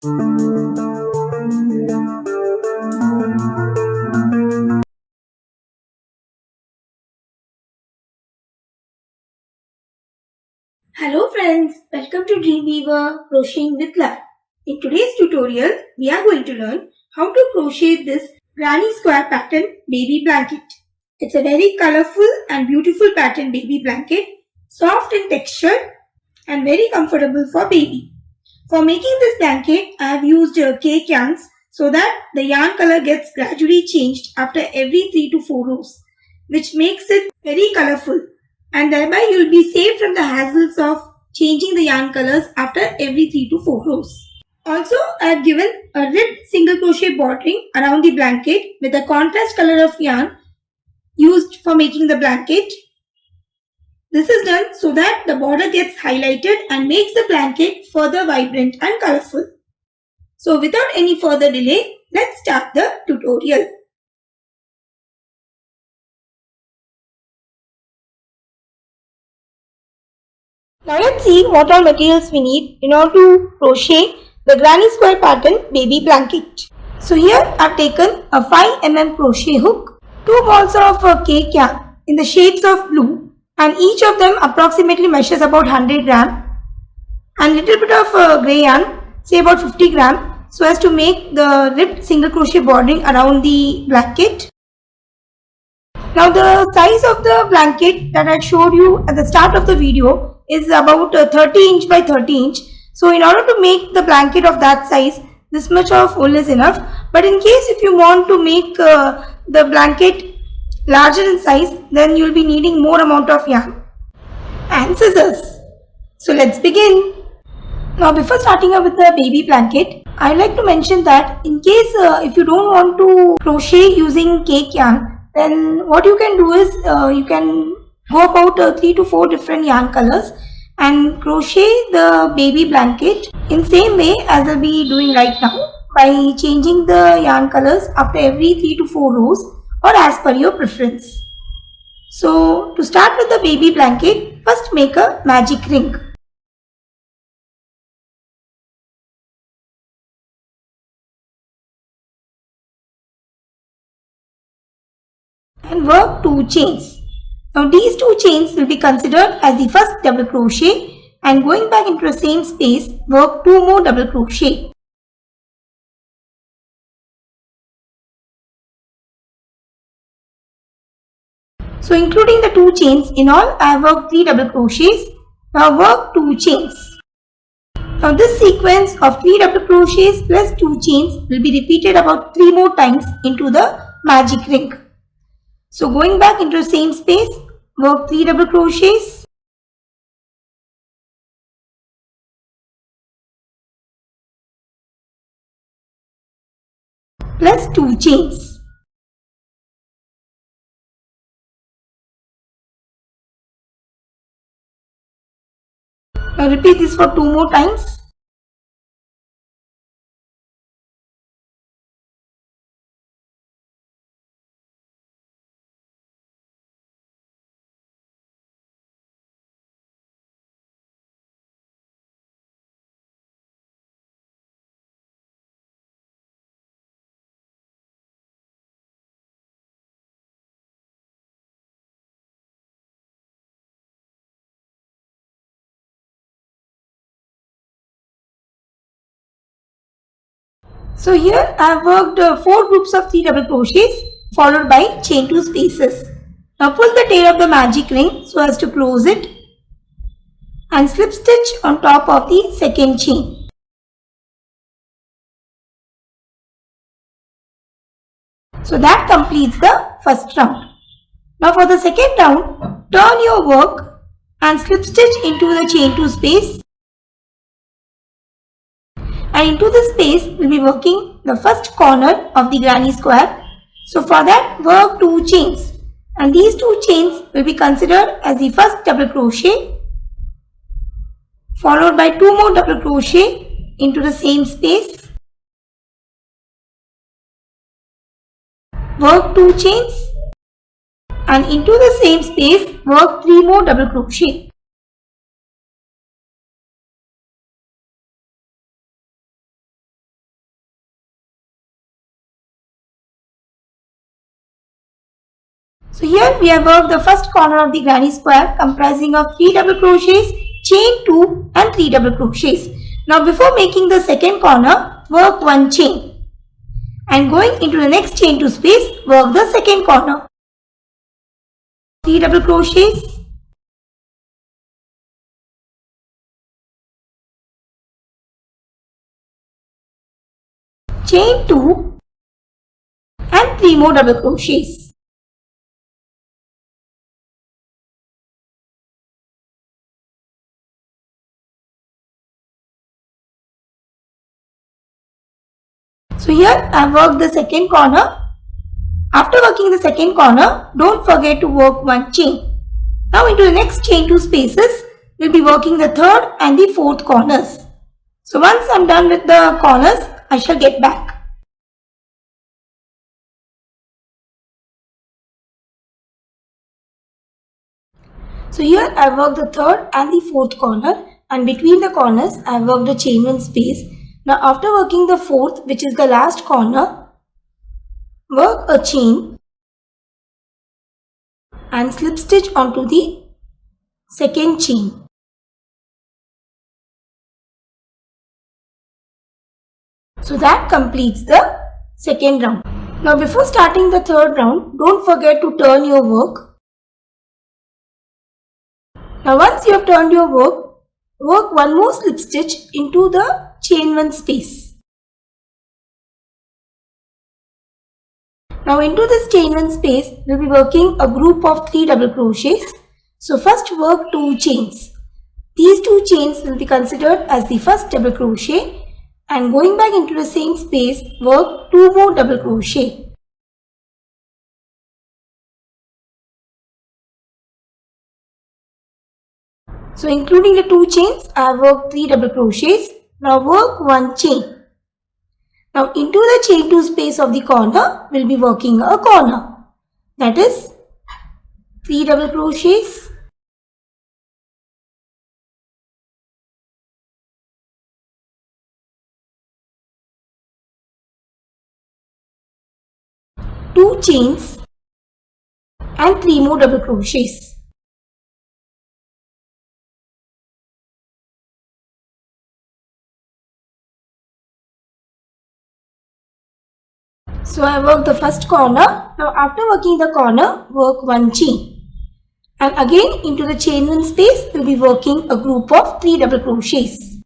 Hello friends, welcome to Dreamweaver Crocheting with Love. In today's tutorial, we are going to learn how to crochet this granny square pattern baby blanket. It's a very colorful and beautiful pattern baby blanket, soft in texture and very comfortable for baby. For making this blanket, I have used cake yarns so that the yarn color gets gradually changed after every 3 to 4 rows, which makes it very colorful, and thereby you will be saved from the hassles of changing the yarn colors after every 3 to 4 rows. Also, I have given a ribbed single crochet bordering around the blanket with a contrast color of yarn used for making the blanket. This is done so that the border gets highlighted and makes the blanket further vibrant and colorful. So without any further delay, let's start the tutorial. Now let's see what all materials we need in order to crochet the granny square pattern baby blanket. So here I have taken a 5 mm crochet hook, 2 balls of cake yarn in the shades of blue, and each of them approximately measures about 100 gram, and little bit of grey yarn, say about 50 gram, so as to make the ribbed single crochet bordering around the blanket. Now the size of the blanket that I showed you at the start of the video is about 30 inch by 30 inch. So in order to make the blanket of that size, this much of wool is enough. But in case if you want to make the blanket larger in size, then you will be needing more amount of yarn and scissors. So let's begin. Now before starting up with the baby blanket, I like to mention that in case if you don't want to crochet using cake yarn, then what you can do is you can go about 3 to 4 different yarn colors and crochet the baby blanket in same way as I'll be doing right now by changing the yarn colors after every 3 to 4 rows or as per your preference. So to start with the baby blanket, first make a magic ring. And work 2 chains. Now these 2 chains will be considered as the first double crochet, and going back into the same space, work 2 more double crochet. So including the 2 chains, in all I have worked 3 double crochets. Now work 2 chains. Now this sequence of 3 double crochets plus 2 chains will be repeated about 3 more times into the magic ring. So going back into the same space, work 3 double crochets, plus 2 chains. Now repeat this for 2 more times. So here I have worked 4 groups of 3 double crochets followed by chain 2 spaces. Now pull the tail of the magic ring so as to close it and slip stitch on top of the second chain. So that completes the first round. Now for the second round, turn your work and slip stitch into the chain 2 space. And into this space we will be working the first corner of the granny square. So for that, work 2 chains, and these 2 chains will be considered as the first double crochet, followed by 2 more double crochet into the same space. Work 2 chains, and into the same space work 3 more double crochet. So here we have worked the first corner of the granny square comprising of 3 double crochets, chain 2 and 3 double crochets. Now before making the second corner, work 1 chain and going into the next chain 2 space, work the second corner. 3 double crochets, chain 2 and 3 more double crochets. So here I have worked the second corner. After working the second corner, don't forget to work 1 chain. Now into the next chain 2 spaces, we'll be working the third and the fourth corners. So once I'm done with the corners, I shall get back. So here I have worked the third and the fourth corner, and between the corners I have worked a chain 1 space. Now after working the fourth, which is the last corner, work a chain and slip stitch onto the second chain. So that completes the second round. Now before starting the third round, don't forget to turn your work. Now once you have turned your work, work 1 more slip stitch into the chain 1 space. Now into this chain 1 space, we will be working a group of 3 double crochets. So first work 2 chains. These 2 chains will be considered as the first double crochet, and going back into the same space, work 2 more double crochet. So including the 2 chains, I have worked 3 double crochets. Now work 1 chain. Now into the chain 2 space of the corner, we'll be working a corner. That is 3 double crochets, two chains and 3 more double crochets. So I worked the first corner. Now after working the corner, work 1 chain. And again into the chain 1 space, we'll be working a group of 3 double crochets.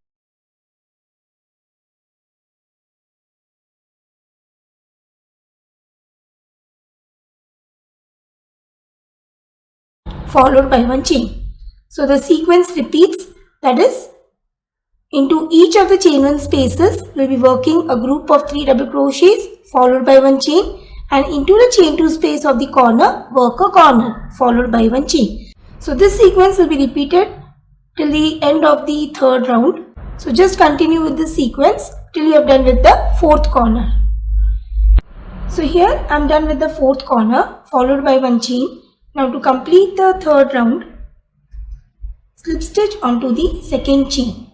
Followed by 1 chain. So the sequence repeats, that is, into each of the chain 1 spaces, we'll be working a group of 3 double crochets followed by 1 chain, and into the chain 2 space of the corner, work a corner followed by 1 chain. So this sequence will be repeated till the end of the third round. So just continue with this sequence till you have done with the fourth corner. So here I am done with the fourth corner followed by 1 chain. Now to complete the third round, slip stitch onto the second chain.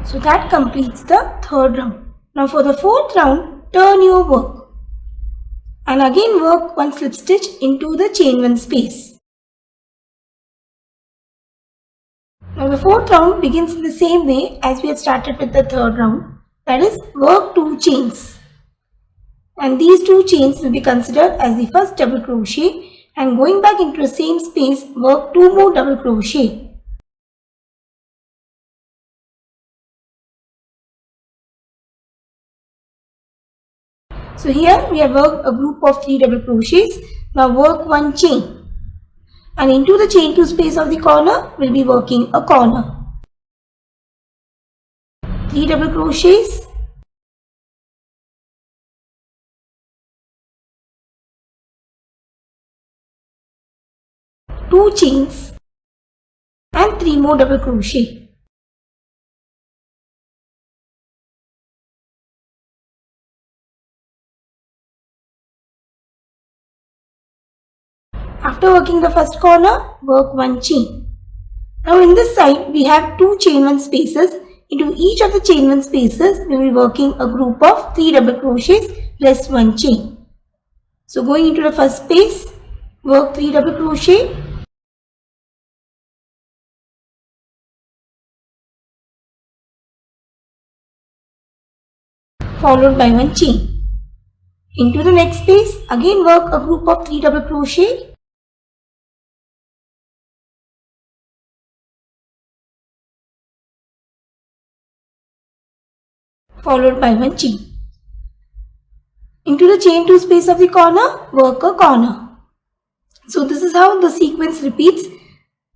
So that completes the third round. Now for the fourth round, turn your work and again work 1 slip stitch into the chain 1 space. Now the fourth round begins in the same way as we had started with the third round, that is, work 2 chains, and these 2 chains will be considered as the first double crochet, and going back into the same space, work 2 more double crochet. So here we have worked a group of 3 double crochets. Now work 1 chain, and into the chain 2 space of the corner, we'll be working a corner. 3 double crochets, two chains and 3 more double crochet. After working the first corner, work 1 chain. Now in this side, we have 2 chain 1 spaces. Into each of the chain 1 spaces, we will be working a group of 3 double crochets plus 1 chain. So going into the first space, work 3 double crochet, followed by 1 chain. Into the next space, again work a group of 3 double crochet, followed by 1 chain. Into the chain 2 space of the corner, work a corner. So this is how the sequence repeats.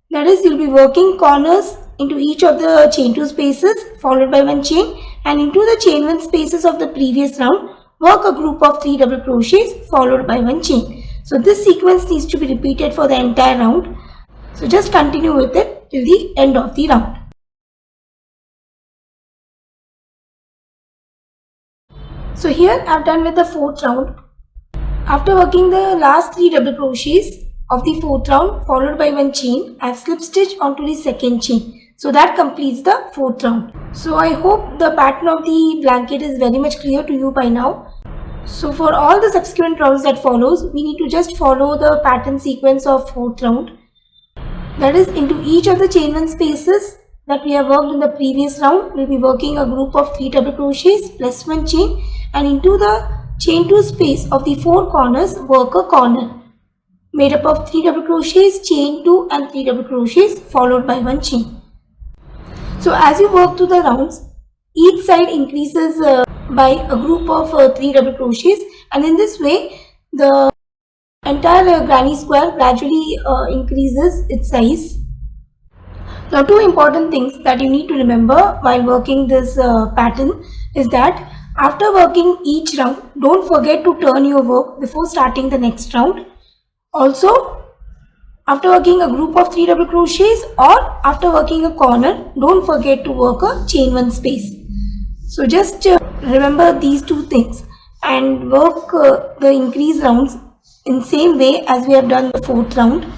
That is, you'll be working corners into each of the chain 2 spaces, followed by 1 chain, and into the chain 1 spaces of the previous round, work a group of 3 double crochets followed by 1 chain. So this sequence needs to be repeated for the entire round. So just continue with it till the end of the round. So here I have done with the 4th round. After working the last 3 double crochets of the 4th round followed by 1 chain, I have slip stitched onto the 2nd chain. So that completes the 4th round. So I hope the pattern of the blanket is very much clear to you by now. So for all the subsequent rounds that follows, we need to just follow the pattern sequence of 4th round. That is, into each of the chain 1 spaces that we have worked in the previous round, we will be working a group of 3 double crochets plus 1 chain, and into the chain 2 space of the 4 corners, work a corner made up of 3 double crochets, chain 2 and 3 double crochets followed by 1 chain. So as you work through the rounds, each side increases by a group of 3 double crochets, and in this way the entire granny square gradually increases its size. Now, 2 important things that you need to remember while working this pattern is that after working each round, don't forget to turn your work before starting the next round. Also, after working a group of 3 double crochets or after working a corner, don't forget to work a chain 1 space. So just remember these 2 things and work the increased rounds in same way as we have done the 4th round.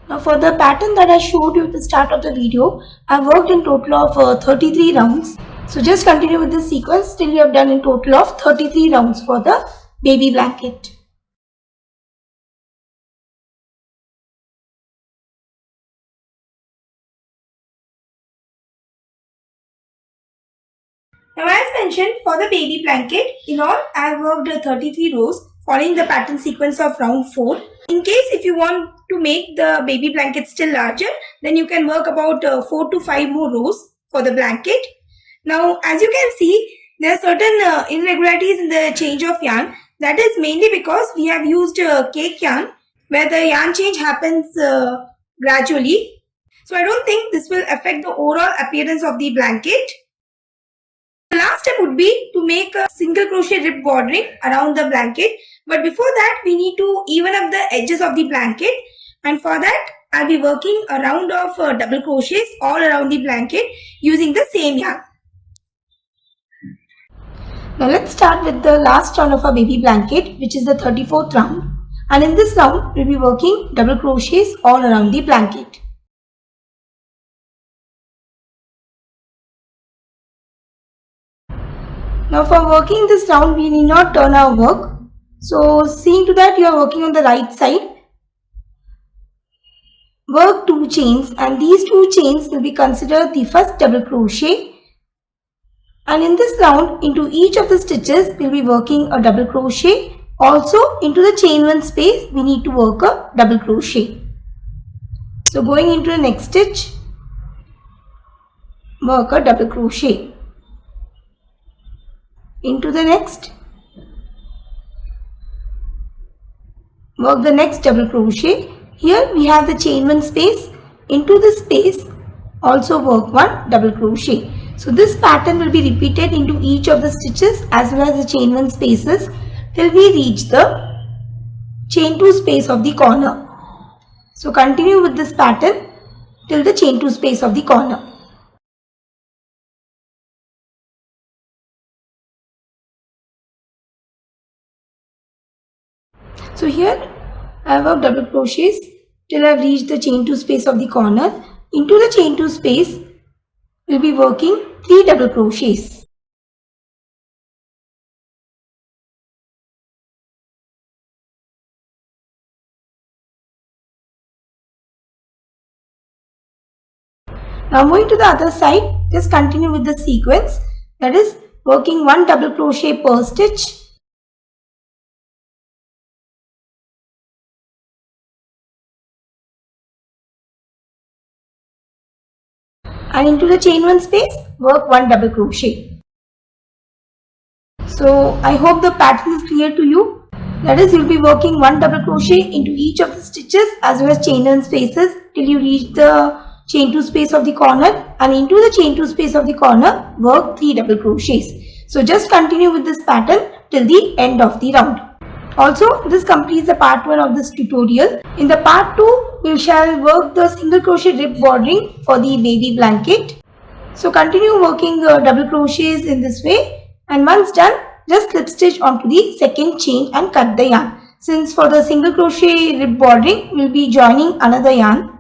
Now for the pattern that I showed you at the start of the video, I worked in total of 33 rounds. So just continue with this sequence till you have done in total of 33 rounds for the baby blanket. Now as mentioned, for the baby blanket, in all I have worked 33 rows following the pattern sequence of round 4. In case if you want to make the baby blanket still larger, then you can work about 4 to 5 more rows for the blanket. Now as you can see, there are certain irregularities in the change of yarn. That is mainly because we have used cake yarn where the yarn change happens gradually. So I don't think this will affect the overall appearance of the blanket. The last step would be to make a single crochet rib bordering around the blanket. But before that, we need to even up the edges of the blanket. And for that, I'll be working a round of double crochets all around the blanket using the same yarn. Now let's start with the last round of our baby blanket, which is the 34th round. And in this round, we'll be working double crochets all around the blanket. Now for working this round, we need not turn our work. So seeing to that you are working on the right side, work 2 chains, and these 2 chains will be considered the first double crochet. And in this round, into each of the stitches, we will be working a double crochet. Also into the chain 1 space, we need to work a double crochet. So going into the next stitch, work a double crochet. Into the next, work the next double crochet. Here we have the chain 1 space. Into this space also work 1 double crochet. So this pattern will be repeated into each of the stitches as well as the chain 1 spaces till we reach the chain 2 space of the corner. So continue with this pattern till the chain 2 space of the corner. So here I have worked double crochets till I've reached the chain 2 space of the corner. Into the chain 2 space, we'll be working 3 double crochets. Now moving to the other side, just continue with the sequence, that is working 1 double crochet per stitch. And into the chain 1 space, work 1 double crochet. So I hope the pattern is clear to you. That is, you'll be working 1 double crochet into each of the stitches as well as chain 1 spaces till you reach the chain 2 space of the corner, and into the chain 2 space of the corner work 3 double crochets. So just continue with this pattern till the end of the round. Also, this completes the part 1 of this tutorial. In the part 2, we shall work the single crochet rib bordering for the baby blanket. So continue working double crochets in this way, and once done, just slip stitch onto the second chain and cut the yarn. Since for the single crochet rib bordering, we will be joining another yarn.